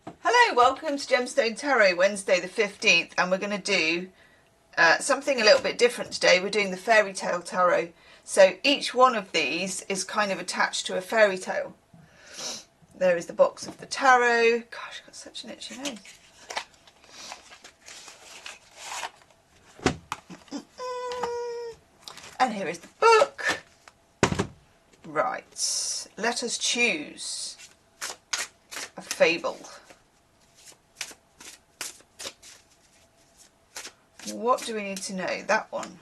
Hello, welcome to Gemstone Tarot, Wednesday the 15th, and we're going to do something a little bit different today. We're doing the fairy tale tarot. So each one of these is kind of attached to a fairy tale. There is the box of the tarot. Gosh, I've got such an itchy nose. And here is the book. Right, let us choose a fable. What do we need to know? That one.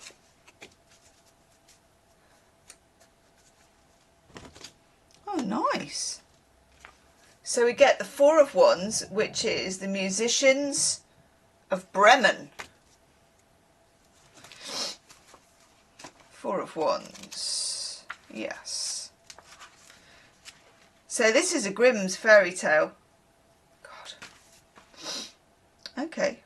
Oh, nice. So we get the Four of Wands, which is the musicians of Bremen. Four of Wands. Yes. So this is a Grimm's fairy tale. God. Okay.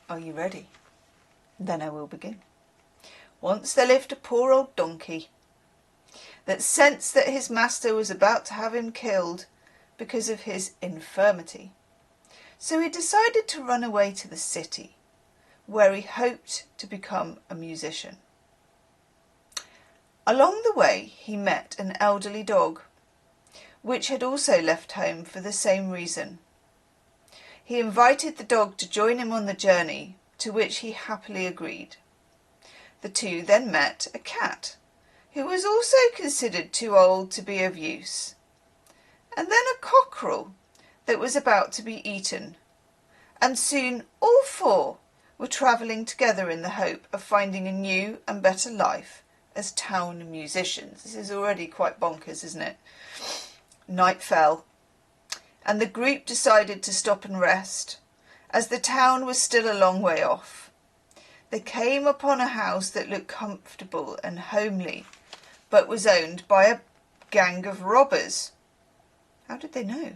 Are you ready? Then I will begin. Once there lived a poor old donkey that sensed that his master was about to have him killed because of his infirmity. So he decided to run away to the city, where he hoped to become a musician. Along the way he met an elderly dog, which had also left home for the same reason. He invited the dog to join him on the journey, to which he happily agreed. The two then met a cat, who was also considered too old to be of use, and then a cockerel that was about to be eaten, and soon all four were travelling together in the hope of finding a new and better life as town musicians. This is already quite bonkers, isn't it? Night fell, and the group decided to stop and rest, as the town was still a long way off. They came upon a house that looked comfortable and homely, but was owned by a gang of robbers. How did they know?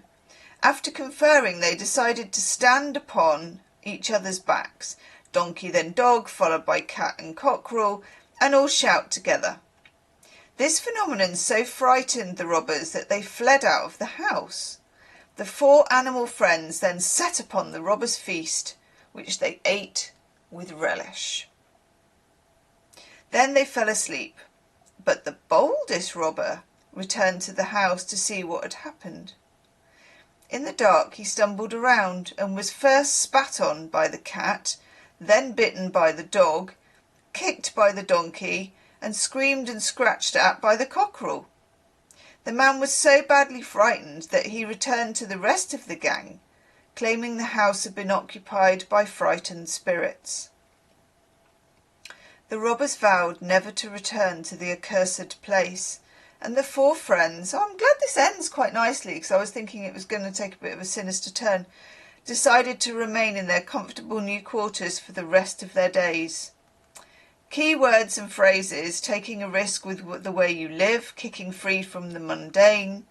After conferring, they decided to stand upon each other's backs, donkey then dog, followed by cat and cockerel, and all shout together. This phenomenon so frightened the robbers that they fled out of the house. The four animal friends then set upon the robbers' feast, which they ate with relish. Then they fell asleep, but the boldest robber returned to the house to see what had happened. In the dark he stumbled around and was first spat on by the cat, then bitten by the dog, kicked by the donkey, and screamed and scratched at by the cockerel. The man was so badly frightened that he returned to the rest of the gang, claiming the house had been occupied by frightened spirits. The robbers vowed never to return to the accursed place, and the four friends, I'm glad this ends quite nicely because I was thinking it was going to take a bit of a sinister turn, decided to remain in their comfortable new quarters for the rest of their days. Key words and phrases: taking a risk with the way you live, kicking free from the mundane.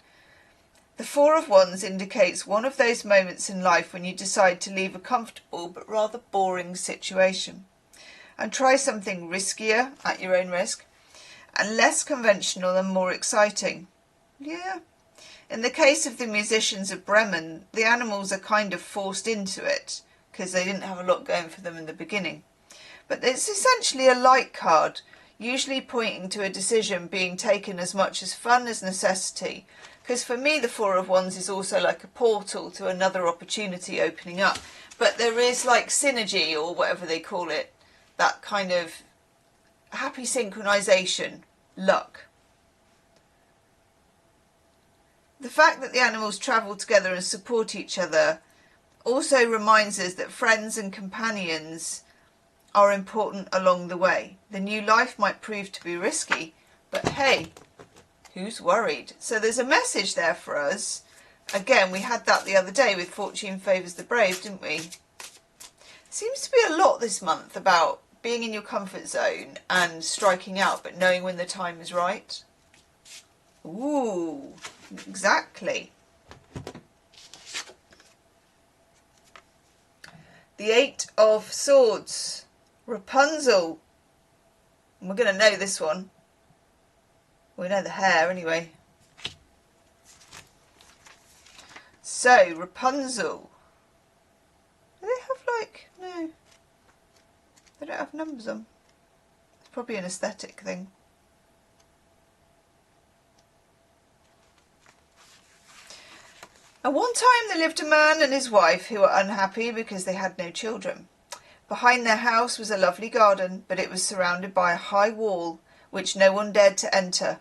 The Four of Wands indicates one of those moments in life when you decide to leave a comfortable but rather boring situation and try something riskier at your own risk and less conventional and more exciting. Yeah. In the case of the musicians of Bremen, the animals are kind of forced into it because they didn't have a lot going for them in the beginning. But it's essentially a light card, usually pointing to a decision being taken as much as fun as necessity. Because for me, the Four of Wands is also like a portal to another opportunity opening up. But there is like synergy, or whatever they call it, that kind of happy synchronization, luck. The fact that the animals travel together and support each other also reminds us that friends and companions are important along the way. The new life might prove to be risky, but hey, who's worried? So there's a message there for us. Again, we had that the other day with Fortune Favours the Brave, didn't we? Seems to be a lot this month about being in your comfort zone and striking out, but knowing when the time is right. Ooh, exactly. The Eight of Swords. Rapunzel. And we're going to know this one. We know the hair anyway. So, Rapunzel. Do they have like... No. They don't have numbers on. It's probably an aesthetic thing. At one time there lived a man and his wife who were unhappy because they had no children. Behind their house was a lovely garden, but it was surrounded by a high wall which no one dared to enter,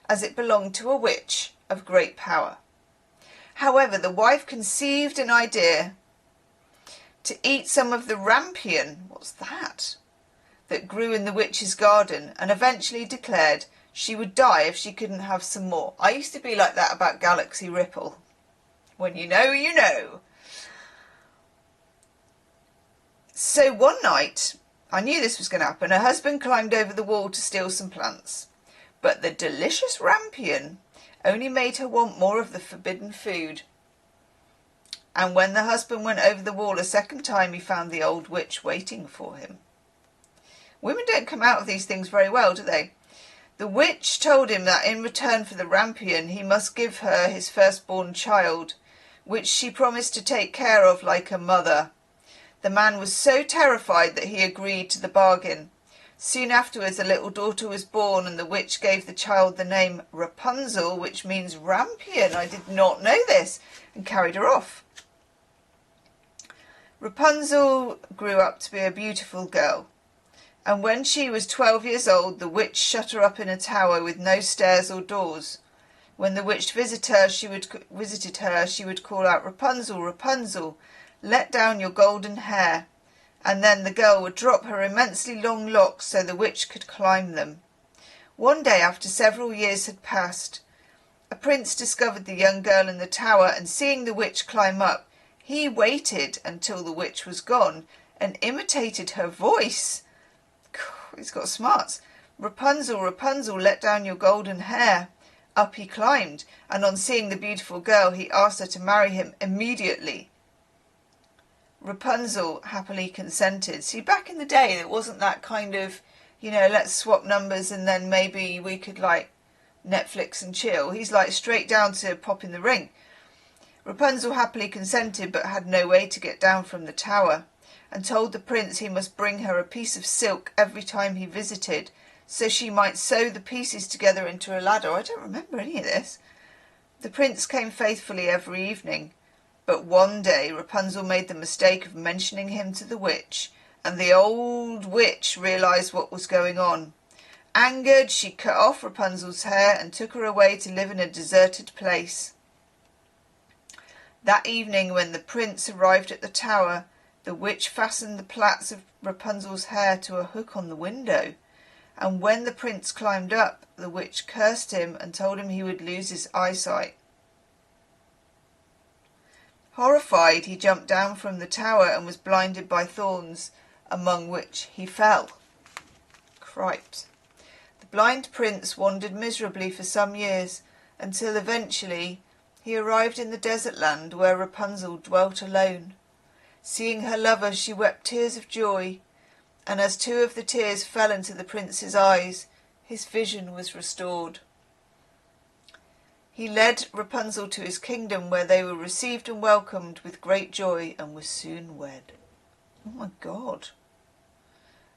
as it belonged to a witch of great power. However, the wife conceived an idea to eat some of the rampion, what's that grew in the witch's garden, and eventually declared she would die if she couldn't have some more. I used to be like that about Galaxy Ripple. When you know, you know. So one night, I knew this was going to happen, her husband climbed over the wall to steal some plants. But the delicious rampion only made her want more of the forbidden food. And when the husband went over the wall a second time, he found the old witch waiting for him. Women don't come out of these things very well, do they? The witch told him that in return for the rampion, he must give her his firstborn child, which she promised to take care of like a mother. The man was so terrified that he agreed to the bargain. Soon afterwards, a little daughter was born, and the witch gave the child the name Rapunzel, which means rampion. I did not know this, and carried her off. Rapunzel grew up to be a beautiful girl, and when she was 12 years old, the witch shut her up in a tower with no stairs or doors. When the witch visited her, she would call out, "Rapunzel, Rapunzel, let down your golden hair," and then the girl would drop her immensely long locks so the witch could climb them. One day, after several years had passed, a prince discovered the young girl in the tower, and seeing the witch climb up, he waited until the witch was gone and imitated her voice. He's got smarts. "Rapunzel, Rapunzel, let down your golden hair." Up he climbed, and on seeing the beautiful girl, he asked her to marry him immediately. Rapunzel happily consented. See, back in the day, it wasn't that kind of, let's swap numbers and then maybe we could, like, Netflix and chill. He's, like, straight down to pop in the ring. Rapunzel happily consented, but had no way to get down from the tower, and told the prince he must bring her a piece of silk every time he visited, so she might sew the pieces together into a ladder. I don't remember any of this. The prince came faithfully every evening, but one day Rapunzel made the mistake of mentioning him to the witch, and the old witch realised what was going on. Angered, she cut off Rapunzel's hair and took her away to live in a deserted place. That evening, when the prince arrived at the tower, the witch fastened the plaits of Rapunzel's hair to a hook on the window, and when the prince climbed up, the witch cursed him and told him he would lose his eyesight. Horrified, he jumped down from the tower and was blinded by thorns, among which he fell. Cripes. The blind prince wandered miserably for some years, until eventually he arrived in the desert land where Rapunzel dwelt alone. Seeing her lover, she wept tears of joy, and as 2 of the tears fell into the prince's eyes, his vision was restored. He led Rapunzel to his kingdom, where they were received and welcomed with great joy and were soon wed. Oh my God.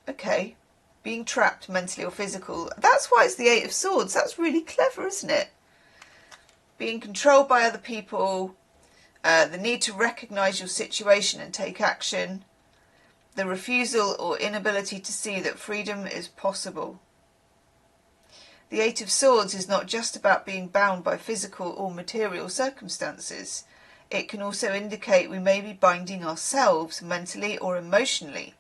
Okay. Being trapped mentally or physical. That's why it's the 8 of Swords. That's really clever, isn't it? Being controlled by other people, the need to recognise your situation and take action, the refusal or inability to see that freedom is possible. The 8 of Swords is not just about being bound by physical or material circumstances. It can also indicate we may be binding ourselves mentally or emotionally.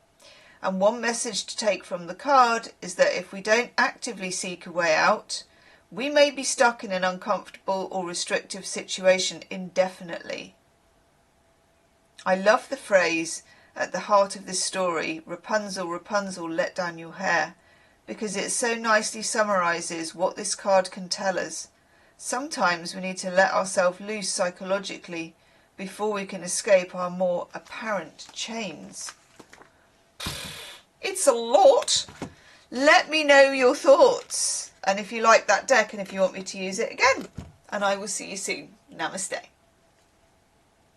And one message to take from the card is that if we don't actively seek a way out, we may be stuck in an uncomfortable or restrictive situation indefinitely. I love the phrase at the heart of this story, "Rapunzel, Rapunzel, let down your hair," because it so nicely summarises what this card can tell us. Sometimes we need to let ourselves loose psychologically before we can escape our more apparent chains. It's a lot. Let me know your thoughts, and if you like that deck and if you want me to use it again. And I will see you soon. Namaste.